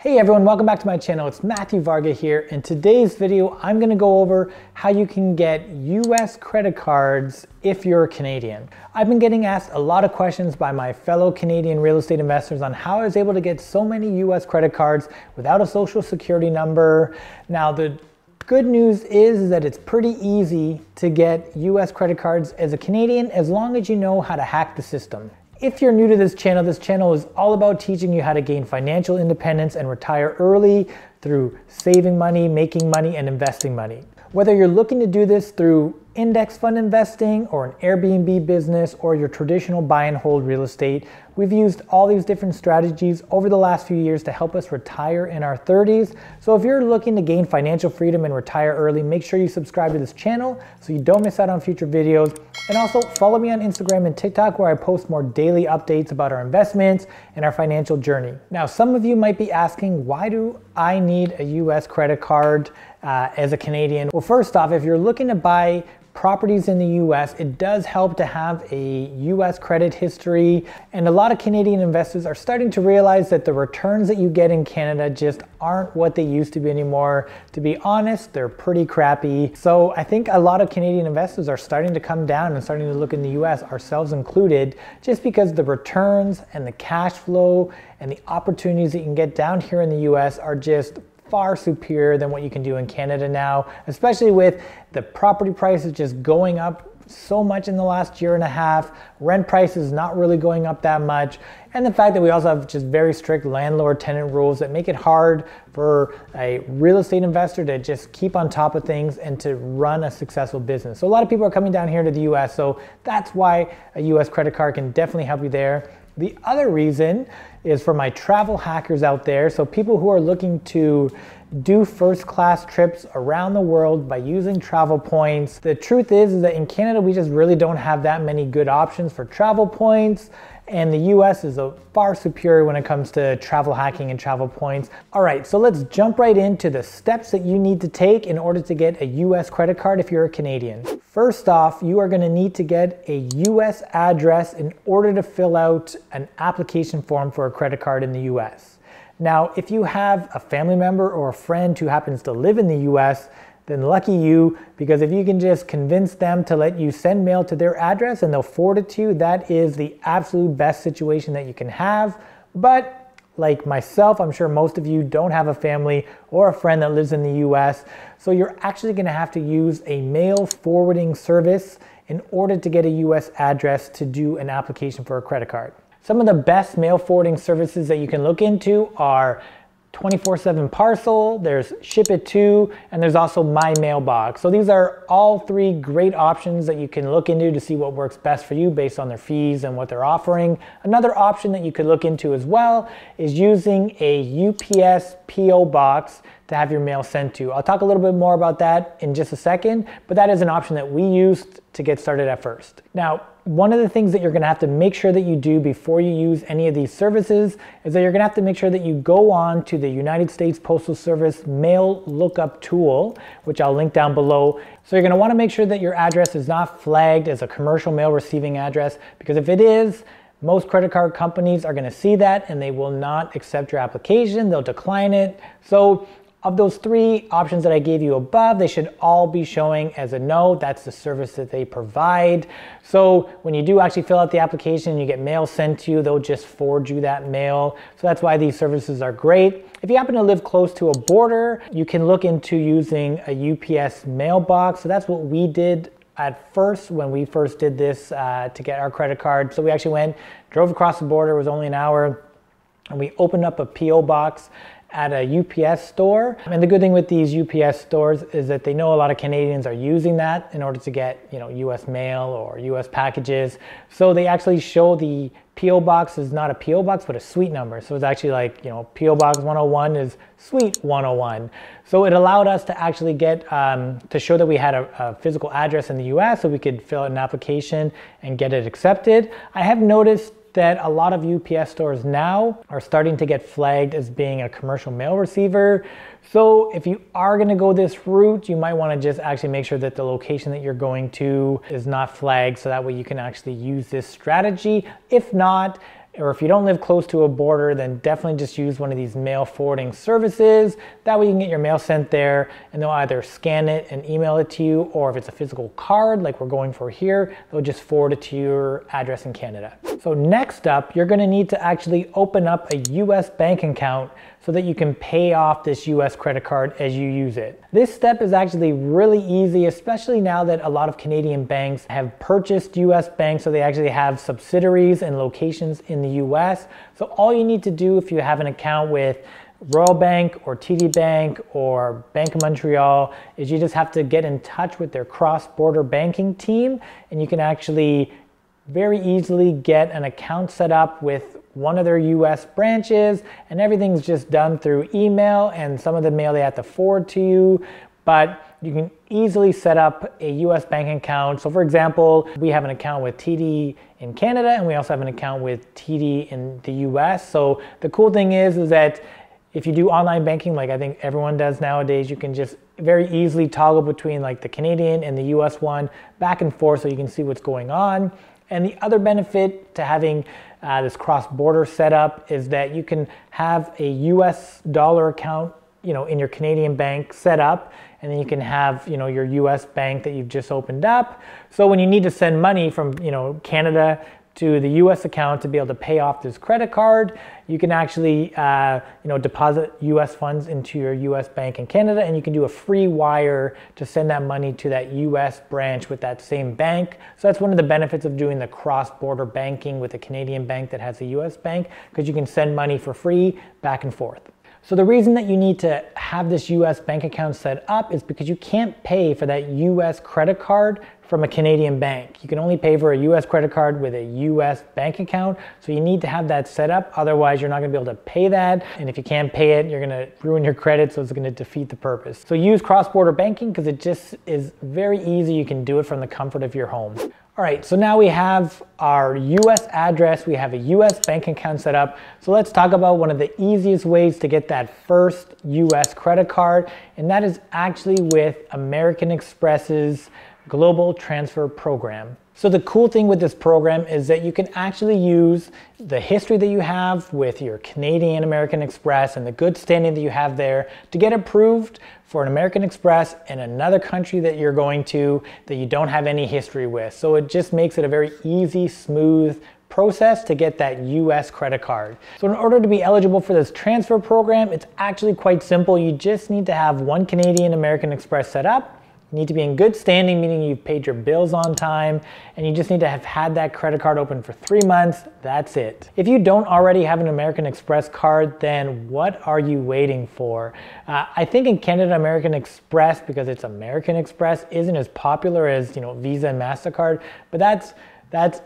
Hey everyone, welcome back to my channel. It's Matthew Varga here. In today's video, I'm gonna go over how you can get US credit cards if you're a Canadian. I've been getting asked a lot of questions by my fellow Canadian real estate investors on how I was able to get so many US credit cards without a social security number. Now, the good news is that it's pretty easy to get US credit cards as a Canadian as long as you know how to hack the system. If you're new to this channel is all about teaching you how to gain financial independence and retire early through saving money, making money, and investing money. Whether you're looking to do this through index fund investing or an Airbnb business or your traditional buy and hold real estate, we've used all these different strategies over the last few years to help us retire in our 30s. So if you're looking to gain financial freedom and retire early, make sure you subscribe to this channel so you don't miss out on future videos. And also follow me on Instagram and TikTok where I post more daily updates about our investments and our financial journey. Now, some of you might be asking, why do I need a US credit card as a Canadian? Well, first off, if you're looking to buy properties in the US, it does help to have a US credit history. And a lot of Canadian investors are starting to realize that the returns that you get in Canada just aren't what they used to be anymore. To be honest, they're pretty crappy. So I think a lot of Canadian investors are starting to come down and starting to look in the US, ourselves included, just because the returns and the cash flow and the opportunities that you can get down here in the US are just far superior than what you can do in Canada now, especially with the property prices just going up so much in the last year and a half, rent prices not really going up that much, and the fact that we also have just very strict landlord tenant rules that make it hard for a real estate investor to just keep on top of things and to run a successful business. So a lot of people are coming down here to the US, so that's why a US credit card can definitely help you there. The other reason is for my travel hackers out there, so people who are looking to do first class trips around the world by using travel points. The truth is that in Canada, we just really don't have that many good options for travel points, and the US is far superior when it comes to travel hacking and travel points. All right, so let's jump right into the steps that you need to take in order to get a US credit card if you're a Canadian. First off, you are gonna need to get a US address in order to fill out an application form for a credit card in the US. Now, if you have a family member or a friend who happens to live in the US, then lucky you, because if you can just convince them to let you send mail to their address and they'll forward it to you, that is the absolute best situation that you can have. But like myself, I'm sure most of you don't have a family or a friend that lives in the US, so you're actually gonna have to use a mail forwarding service in order to get a US address to do an application for a credit card. Some of the best mail forwarding services that you can look into are 24/7 Parcel, there's Ship It To, and there's also My Mailbox. So these are all three great options that you can look into to see what works best for you based on their fees and what they're offering. Another option that you could look into as well is using a UPS PO box to have your mail sent to. I'll talk a little bit more about that in just a second, but that is an option that we used to get started at first. Now, one of the things that you're gonna have to make sure that you do before you use any of these services is that you're gonna have to make sure that you go on to the United States Postal Service mail lookup tool, which I'll link down below. So you're gonna wanna make sure that your address is not flagged as a commercial mail receiving address, because if it is, most credit card companies are gonna see that and they will not accept your application, they'll decline it. So of those three options that I gave you above, they should all be showing as a no. That's the service that they provide. So when you do actually fill out the application and you get mail sent to you, they'll just forward you that mail. So that's why these services are great. If you happen to live close to a border, you can look into using a UPS mailbox. So that's what we did at first when we first did this to get our credit card. So we actually drove across the border, it was only an hour, and we opened up a PO box at a UPS store. And the good thing with these UPS stores is that they know a lot of Canadians are using that in order to get, US mail or US packages. So they actually show the PO box is not a PO box, but a suite number. So it's actually like, PO box 101 is suite 101. So it allowed us to actually get, to show that we had a physical address in the US so we could fill out an application and get it accepted. I have noticed that a lot of UPS stores now are starting to get flagged as being a commercial mail receiver. So if you are gonna go this route, you might wanna just actually make sure that the location that you're going to is not flagged, so that way you can actually use this strategy. If not, or if you don't live close to a border, then definitely just use one of these mail forwarding services. That way you can get your mail sent there and they'll either scan it and email it to you, or if it's a physical card like we're going for here, they'll just forward it to your address in Canada. So next up, you're gonna need to actually open up a US bank account so that you can pay off this US credit card as you use it. This step is actually really easy, especially now that a lot of Canadian banks have purchased US banks, so they actually have subsidiaries and locations in the US. So all you need to do if you have an account with Royal Bank or TD Bank or Bank of Montreal is you just have to get in touch with their cross-border banking team, and you can actually very easily get an account set up with one of their US branches, and everything's just done through email, and some of the mail they have to forward to you, but you can easily set up a US bank account. So for example, we have an account with TD in Canada, and we also have an account with TD in the US. So the cool thing is that if you do online banking, like I think everyone does nowadays, you can just very easily toggle between like the Canadian and the US one back and forth so you can see what's going on. And the other benefit to having this cross-border setup is that you can have a US dollar account, in your Canadian bank set up, and then you can have, your US bank that you've just opened up. So when you need to send money from, Canada to the US account to be able to pay off this credit card, you can actually deposit US funds into your US bank in Canada, and you can do a free wire to send that money to that US branch with that same bank. So that's one of the benefits of doing the cross-border banking with a Canadian bank that has a US bank, because you can send money for free back and forth. So the reason that you need to have this US bank account set up is because you can't pay for that US credit card from a Canadian bank. You can only pay for a US credit card with a US bank account. So you need to have that set up. Otherwise, you're not gonna be able to pay that. And if you can't pay it, you're gonna ruin your credit. So it's gonna defeat the purpose. So use cross-border banking because it just is very easy. You can do it from the comfort of your home. All right, so now we have our US address, we have a US bank account set up. So let's talk about one of the easiest ways to get that first US credit card, and that is actually with American Express's Global Transfer Program. So the cool thing with this program is that you can actually use the history that you have with your Canadian American Express and the good standing that you have there to get approved for an American Express in another country that you're going to that you don't have any history with. So it just makes it a very easy, smooth process to get that US credit card. So in order to be eligible for this transfer program, it's actually quite simple. You just need to have one Canadian American Express set up. You need to be in good standing, meaning you've paid your bills on time, and you just need to have had that credit card open for 3 months. That's it. If you don't already have an American Express card, then what are you waiting for? I think in Canada, American Express, because it's American Express, isn't as popular as Visa and MasterCard, but that's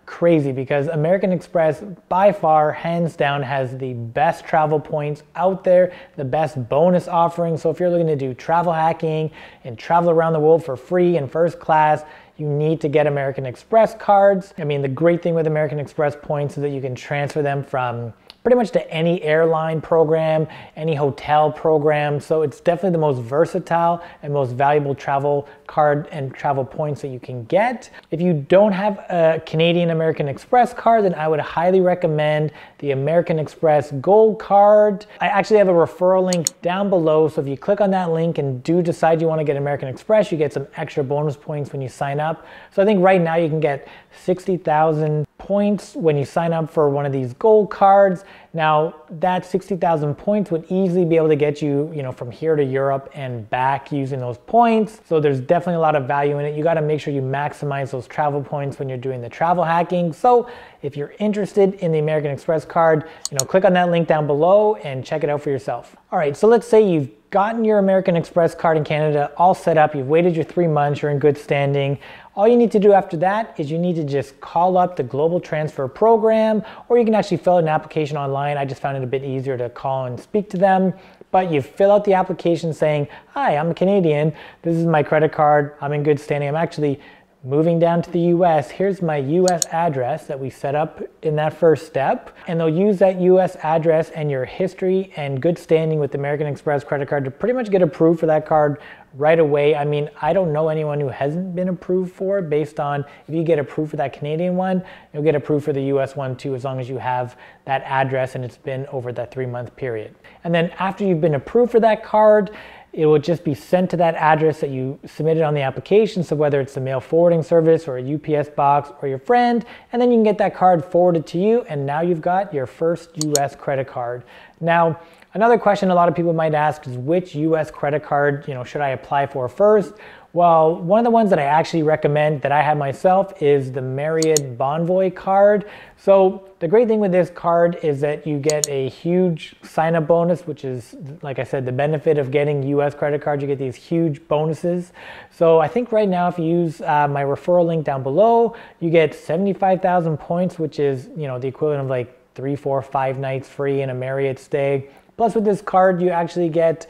crazy because American Express by far, hands down, has the best travel points out there, the best bonus offerings. So if you're looking to do travel hacking and travel around the world for free in first class, you need to get American Express cards. I mean, the great thing with American Express points is that you can transfer them from pretty much to any airline program, any hotel program. So it's definitely the most versatile and most valuable travel card and travel points that you can get. If you don't have a Canadian American Express card, then I would highly recommend the American Express Gold card. I actually have a referral link down below. So if you click on that link and do decide you want to get American Express, you get some extra bonus points when you sign up. So I think right now you can get 60,000 points when you sign up for one of these gold cards. Now that 60,000 points would easily be able to get you, from here to Europe and back using those points. So there's definitely a lot of value in it. You got to make sure you maximize those travel points when you're doing the travel hacking. So if you're interested in the American Express card, click on that link down below and check it out for yourself. All right, so let's say you've gotten your American Express card in Canada all set up, you've waited your 3 months, you're in good standing. All you need to do after that is you need to just call up the Global Transfer Program, or you can actually fill out an application online. I just found it a bit easier to call and speak to them. But you fill out the application saying, hi, I'm a Canadian, this is my credit card, I'm in good standing, I'm actually moving down to the US, here's my US address that we set up in that first step. And they'll use that US address and your history and good standing with the American Express credit card to pretty much get approved for that card right away. I mean, I don't know anyone who hasn't been approved for it based on if you get approved for that Canadian one, you'll get approved for the US one too, as long as you have that address and it's been over that 3-month period. And then after you've been approved for that card, it will just be sent to that address that you submitted on the application. So whether it's the mail forwarding service or a UPS box or your friend, and then you can get that card forwarded to you. And now you've got your first US credit card. Now, another question a lot of people might ask is which US credit card, should I apply for first? Well, one of the ones that I actually recommend that I have myself is the Marriott Bonvoy card. So the great thing with this card is that you get a huge sign-up bonus, which is, like I said, the benefit of getting US credit cards. You get these huge bonuses. So I think right now if you use my referral link down below, you get 75,000 points, which is the equivalent of like 3, 4, 5 nights free in a Marriott stay. Plus with this card, you actually get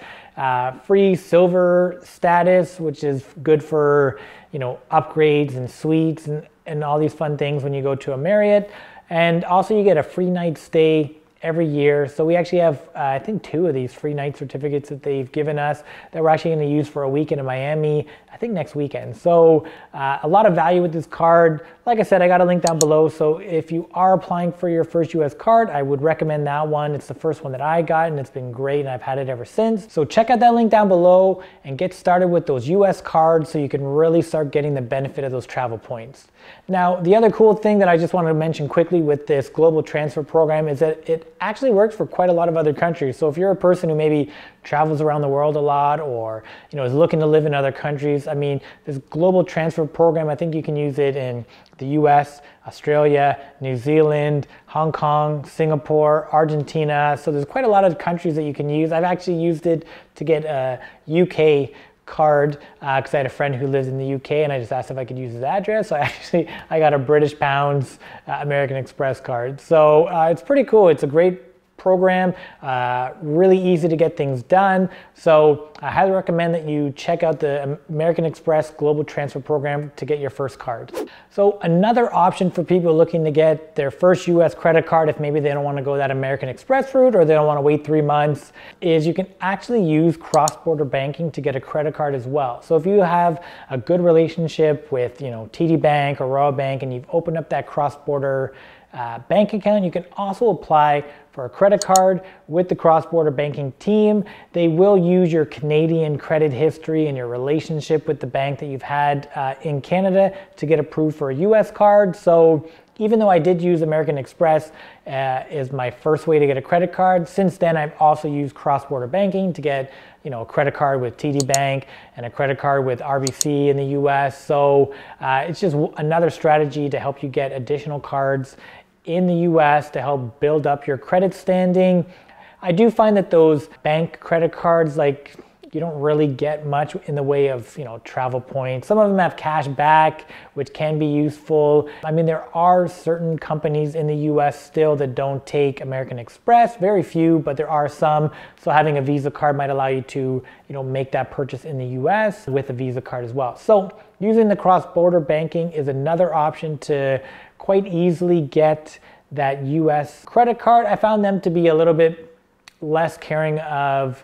free silver status, which is good for upgrades and suites and all these fun things when you go to a Marriott. And also you get a free night stay every year. So we actually have, I think 2 of these free night certificates that they've given us that we're actually going to use for a weekend in Miami, I think next weekend. So a lot of value with this card. Like I said, I got a link down below. So if you are applying for your first US card, I would recommend that one. It's the first one that I got and it's been great and I've had it ever since. So check out that link down below and get started with those US cards so you can really start getting the benefit of those travel points. Now, the other cool thing that I just wanted to mention quickly with this global transfer program is that it actually works for quite a lot of other countries. So if you're a person who maybe travels around the world a lot or is looking to live in other countries, I mean, this global transfer program, I think you can use it in the US, Australia, New Zealand, Hong Kong, Singapore, Argentina. So there's quite a lot of countries that you can use. I've actually used it to get a UK card because I had a friend who lives in the UK and I just asked if I could use his address. So I got a British pounds American Express card. So it's pretty cool. It's a great program, really easy to get things done. So I highly recommend that you check out the American Express Global Transfer Program to get your first card. So another option for people looking to get their first US credit card, if maybe they don't want to go that American Express route or they don't want to wait 3 months, is you can actually use CrossBorder Banking to get a credit card as well. So if you have a good relationship with TD Bank or Royal Bank and you've opened up that cross-border bank account, you can also apply for a credit card with the CrossBorder Banking team. They will use your Canadian credit history and your relationship with the bank that you've had in Canada to get approved for a US card. So even though I did use American Express as my first way to get a credit card, since then I've also used CrossBorder Banking to get a credit card with TD Bank and a credit card with RBC in the US. So it's just another strategy to help you get additional cards in the US to help build up your credit standing. I do find that those bank credit cards, like, you don't really get much in the way of travel points. Some of them have cash back, which can be useful. I mean, there are certain companies in the US still that don't take American Express, very few, but there are some. So having a Visa card might allow you to make that purchase in the US with a Visa card as well. So using the cross-border banking is another option to quite easily get that US credit card. I found them to be a little bit less caring of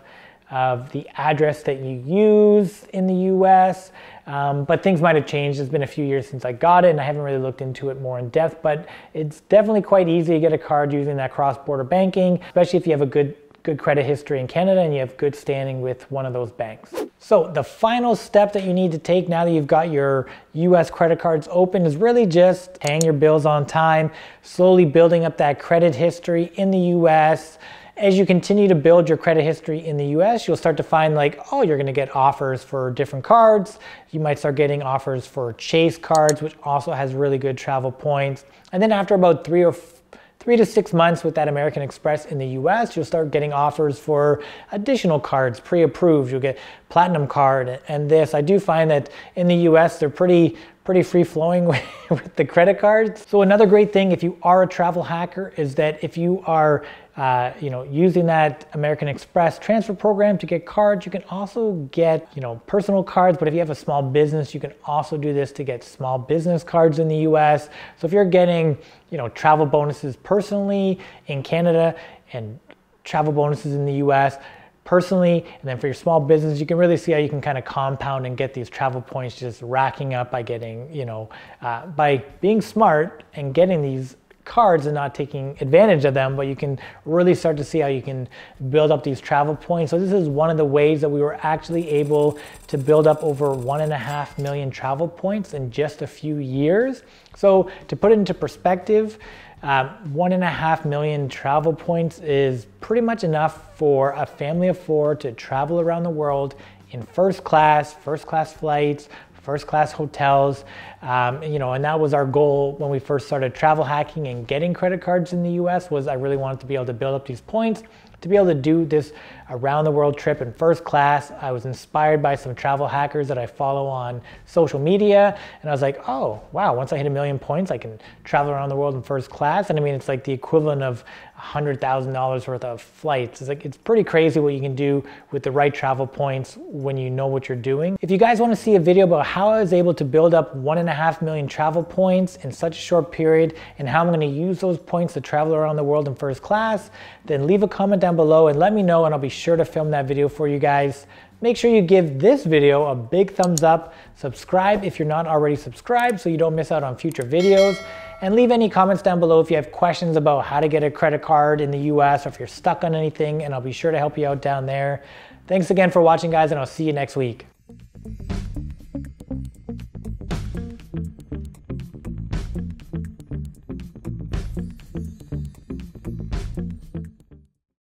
the address that you use in the US, but things might have changed. It's been a few years since I got it and I haven't really looked into it more in depth, but it's definitely quite easy to get a card using that cross-border banking, especially if you have a good credit history in Canada and you have good standing with one of those banks. So the final step that you need to take now that you've got your US credit cards open is really just paying your bills on time, slowly building up that credit history in the US. As you continue to build your credit history in the US, you'll start to find you're gonna get offers for different cards. You might start getting offers for Chase cards, which also has really good travel points. And then after about 3 to 6 months with that American Express in the US, you'll start getting offers for additional cards, pre-approved. You'll get Platinum card and this. I do find that in the US, they're pretty free-flowing with the credit cards. So another great thing if you are a travel hacker is that if you are using that American Express transfer program to get cards, you can also get, personal cards. But if you have a small business, you can also do this to get small business cards in the US. So if you're getting, travel bonuses personally in Canada and travel bonuses in the US personally, and then for your small business, you can really see how you can kind of compound and get these travel points just racking up by getting, by being smart and getting these cards and not taking advantage of them, but you can really start to see how you can build up these travel points. So this is one of the ways that we were actually able to build up over 1.5 million travel points in just a few years. So to put it into perspective, 1.5 million travel points is pretty much enough for a family of 4 to travel around the world in first class flights, first class hotels, and that was our goal when we first started travel hacking and getting credit cards in the US. Was I really wanted to be able to build up these points to be able to do this around the world trip in first class. I was inspired by some travel hackers that I follow on social media, and I was like, oh wow, once I hit 1 million points, I can travel around the world in first class. And I mean, it's like the equivalent of $100,000 worth of flights. It's pretty crazy what you can do with the right travel points when you know what you're doing. If you guys want to see a video about how I was able to build up 1.5 million travel points in such a short period and how I'm going to use those points to travel around the world in first class, then leave a comment down below and let me know, and I'll be sure to film that video for you guys. Make sure you give this video a big thumbs up, subscribe if you're not already subscribed so you don't miss out on future videos, and leave any comments down below if you have questions about how to get a credit card in the US or if you're stuck on anything, and I'll be sure to help you out down there. Thanks again for watching, guys, and I'll see you next week.